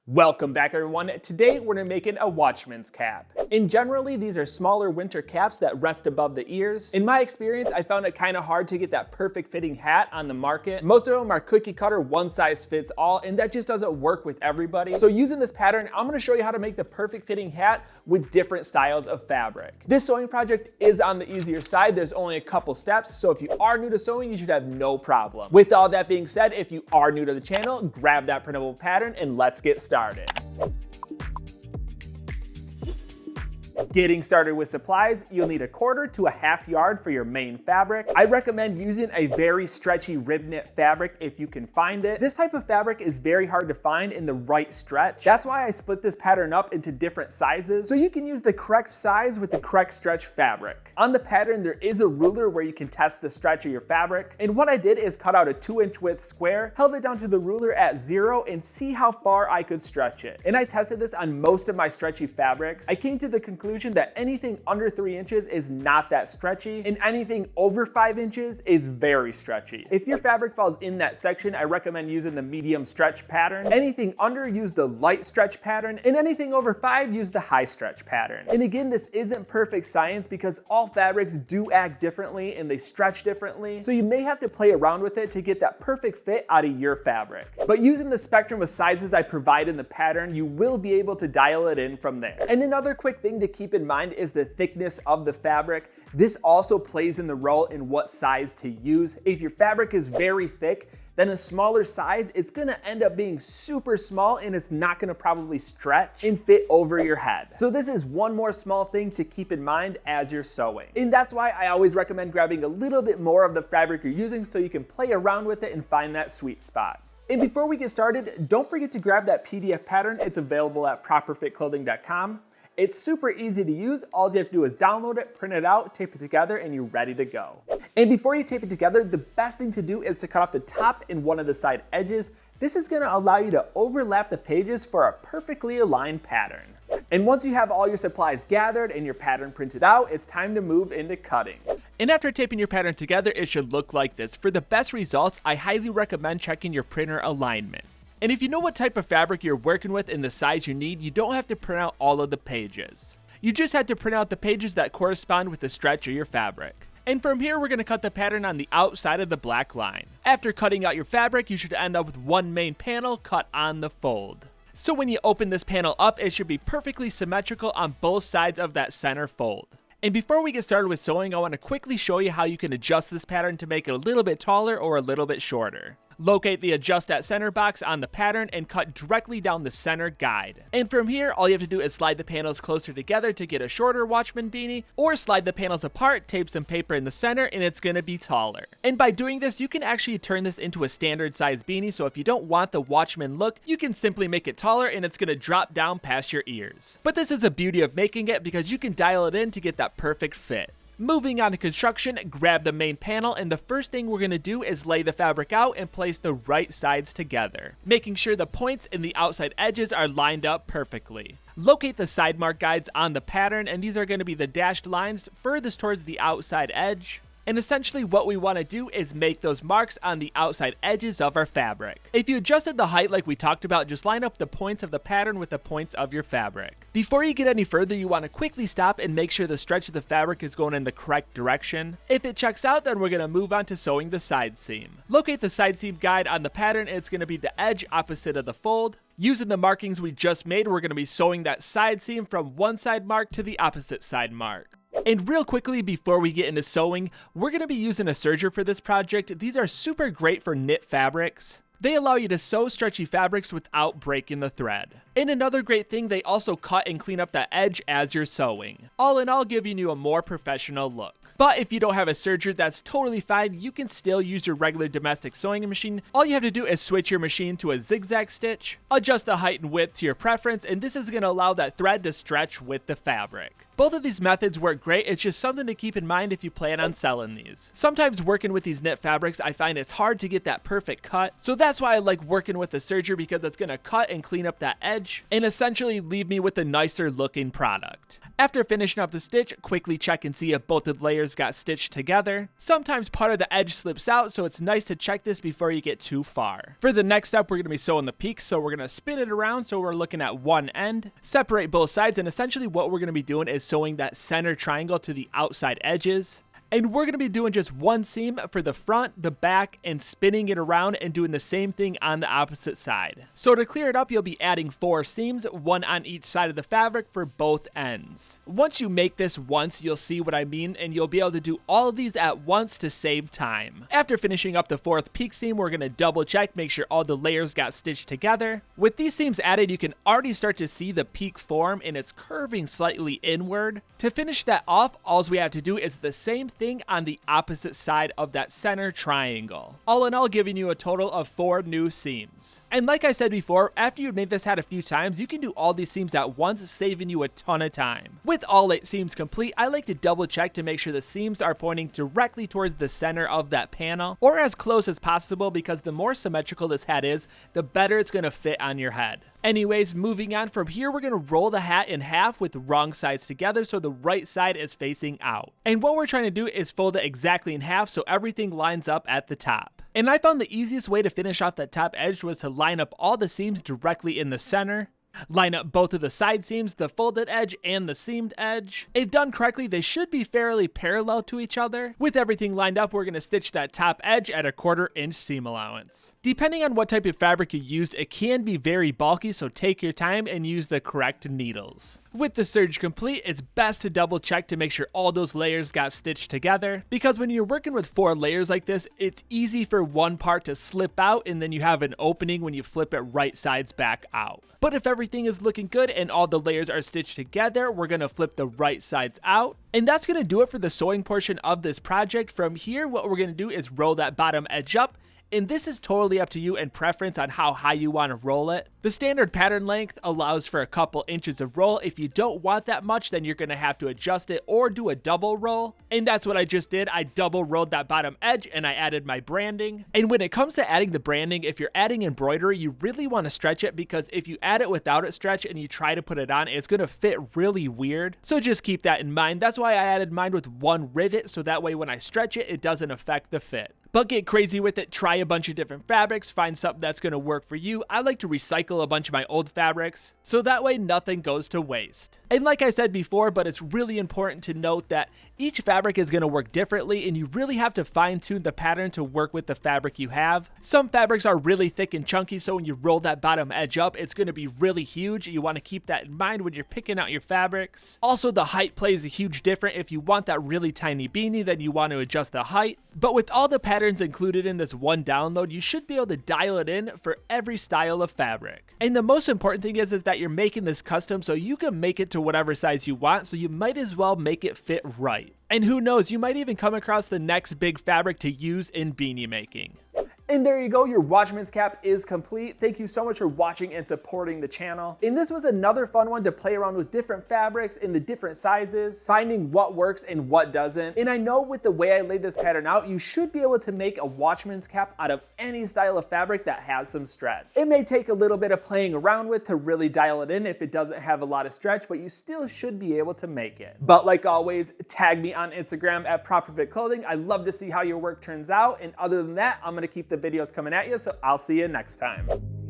Welcome back, everyone. Today we're going to be making a Watchman's cap. And generally these are smaller winter caps that rest above the ears. In my experience, I found it kind of hard to get that perfect fitting hat on the market. Most of them are cookie cutter, one size fits all, and that just doesn't work with everybody. So using this pattern, I'm going to show you how to make the perfect fitting hat with different styles of fabric. This sewing project is on the easier side. There's only a couple steps, so if you are new to sewing, you should have no problem. With all that being said, if you are new to the channel, grab that printable pattern and let's get started. Getting started with supplies, you'll need 1/4 to 1/2 yard for your main fabric. I recommend using a very stretchy rib knit fabric if you can find it. This type of fabric is very hard to find in the right stretch. That's why I split this pattern up into different sizes, so you can use the correct size with the correct stretch fabric. On the pattern, there is a ruler where you can test the stretch of your fabric, and what I did is cut out a 2-inch width square, held it down to the ruler at 0, and see how far I could stretch it. And I tested this on most of my stretchy fabrics. I came to the conclusion that anything under 3 inches is not that stretchy, and anything over 5 inches is very stretchy. If your fabric falls in that section, I recommend using the medium stretch pattern. Anything under, use the light stretch pattern, and anything over 5, use the high stretch pattern. And again, this isn't perfect science because all fabrics do act differently and they stretch differently, so you may have to play around with it to get that perfect fit out of your fabric. But using the spectrum of sizes I provide in the pattern, you will be able to dial it in from there. And another quick thing to keep in mind is the thickness of the fabric. This also plays in the role in what size to use. If your fabric is very thick, then a smaller size, it's gonna end up being super small and it's not gonna probably stretch and fit over your head. So this is one more small thing to keep in mind as you're sewing. And that's why I always recommend grabbing a little bit more of the fabric you're using so you can play around with it and find that sweet spot. And before we get started, don't forget to grab that PDF pattern. It's available at properfitclothing.com. It's super easy to use. All you have to do is download it, print it out, tape it together, and you're ready to go. And before you tape it together, the best thing to do is to cut off the top and one of the side edges. This is gonna allow you to overlap the pages for a perfectly aligned pattern. And once you have all your supplies gathered and your pattern printed out, it's time to move into cutting. And after taping your pattern together, it should look like this. For the best results, I highly recommend checking your printer alignment. And if you know what type of fabric you're working with and the size you need, you don't have to print out all of the pages. You just have to print out the pages that correspond with the stretch of your fabric. And from here, we're going to cut the pattern on the outside of the black line. After cutting out your fabric, you should end up with one main panel cut on the fold. So when you open this panel up, it should be perfectly symmetrical on both sides of that center fold. And before we get started with sewing, I want to quickly show you how you can adjust this pattern to make it a little bit taller or a little bit shorter. Locate the adjust at center box on the pattern and cut directly down the center guide. And from here, all you have to do is slide the panels closer together to get a shorter Watchman beanie, or slide the panels apart, tape some paper in the center, and it's gonna be taller. And by doing this, you can actually turn this into a standard size beanie, so if you don't want the Watchman look, you can simply make it taller and it's gonna drop down past your ears. But this is the beauty of making it because you can dial it in to get that perfect fit. Moving on to construction, grab the main panel, and the first thing we're going to do is lay the fabric out and place the right sides together, making sure the points and the outside edges are lined up perfectly. Locate the side mark guides on the pattern, and these are going to be the dashed lines furthest towards the outside edge. And essentially what we want to do is make those marks on the outside edges of our fabric. If you adjusted the height like we talked about, just line up the points of the pattern with the points of your fabric. Before you get any further, you want to quickly stop and make sure the stretch of the fabric is going in the correct direction. If it checks out, then we're going to move on to sewing the side seam. Locate the side seam guide on the pattern. It's going to be the edge opposite of the fold. Using the markings we just made, we're going to be sewing that side seam from one side mark to the opposite side mark. And real quickly before we get into sewing, we're going to be using a serger for this project. These are super great for knit fabrics. They allow you to sew stretchy fabrics without breaking the thread. And another great thing, they also cut and clean up the edge as you're sewing. All in all, giving you a more professional look. But if you don't have a serger, that's totally fine. You can still use your regular domestic sewing machine. All you have to do is switch your machine to a zigzag stitch, adjust the height and width to your preference, and this is going to allow that thread to stretch with the fabric. Both of these methods work great, it's just something to keep in mind if you plan on selling these. Sometimes working with these knit fabrics, I find it's hard to get that perfect cut, so that's why I like working with the serger, because it's gonna cut and clean up that edge and essentially leave me with a nicer looking product. After finishing up the stitch, quickly check and see if both of the layers got stitched together. Sometimes part of the edge slips out, so it's nice to check this before you get too far. For the next step, we're gonna be sewing the peaks, so we're gonna spin it around so we're looking at one end, separate both sides, and essentially what we're gonna be doing is sewing that center triangle to the outside edges. And we're going to be doing just one seam for the front, the back, and spinning it around and doing the same thing on the opposite side. So to clear it up, you'll be adding 4 seams, one on each side of the fabric for both ends. Once you make this once, you'll see what I mean, and you'll be able to do all of these at once to save time. After finishing up the 4th peak seam, we're going to double check, make sure all the layers got stitched together. With these seams added, you can already start to see the peak form, and it's curving slightly inward. To finish that off, all we have to do is the same thing on the opposite side of that center triangle. All in all, giving you a total of 4 new seams. And like I said before, after you've made this hat a few times, you can do all these seams at once, saving you a ton of time. With all 8 seams complete, I like to double check to make sure the seams are pointing directly towards the center of that panel, or as close as possible, because the more symmetrical this hat is, the better it's going to fit on your head. Anyways, moving on from here, we're going to roll the hat in half with the wrong sides together so the right side is facing out. And what we're trying to do is fold it exactly in half so everything lines up at the top. And I found the easiest way to finish off that top edge was to line up all the seams directly in the center. Line up both of the side seams, the folded edge and the seamed edge. If done correctly, they should be fairly parallel to each other. With everything lined up, we're going to stitch that top edge at a 1/4 inch seam allowance. Depending on what type of fabric you used, it can be very bulky, so take your time and use the correct needles. With the serge complete, it's best to double check to make sure all those layers got stitched together, because when you're working with 4 layers like this, it's easy for one part to slip out and then you have an opening when you flip it right sides back out. But if everything is looking good and all the layers are stitched together, we're going to flip the right sides out. And that's going to do it for the sewing portion of this project. From here, what we're going to do is roll that bottom edge up. And this is totally up to you and preference on how high you want to roll it. The standard pattern length allows for a couple inches of roll. If you don't want that much, then you're going to have to adjust it or do a double roll. And that's what I just did. I double rolled that bottom edge and I added my branding. And when it comes to adding the branding, if you're adding embroidery, you really want to stretch it, because if you add it without it stretched and you try to put it on, it's going to fit really weird. So just keep that in mind. That's why I added mine with 1 rivet, so that way when I stretch it, it doesn't affect the fit. But get crazy with it, try a bunch of different fabrics, find something that's going to work for you. I like to recycle a bunch of my old fabrics, so that way nothing goes to waste. And like I said before, but it's really important to note that each fabric is going to work differently, and you really have to fine tune the pattern to work with the fabric you have. Some fabrics are really thick and chunky, so when you roll that bottom edge up, it's going to be really huge. You want to keep that in mind when you're picking out your fabrics. Also, the height plays a huge difference. If you want that really tiny beanie, then you want to adjust the height. But with all the patterns included in this one download, you should be able to dial it in for every style of fabric. And the most important thing is that you're making this custom, so you can make it to whatever size you want, so you might as well make it fit right. And who knows, you might even come across the next big fabric to use in beanie making. And there you go, your Watchman's cap is complete. Thank you so much for watching and supporting the channel. And this was another fun one to play around with different fabrics in the different sizes, finding what works and what doesn't. And I know with the way I laid this pattern out, you should be able to make a Watchman's cap out of any style of fabric that has some stretch. It may take a little bit of playing around with to really dial it in if it doesn't have a lot of stretch, but you still should be able to make it. But like always, tag me on Instagram at Properfit Clothing. I love to see how your work turns out. And other than that, I'm gonna keep the videos coming at you, so I'll see you next time.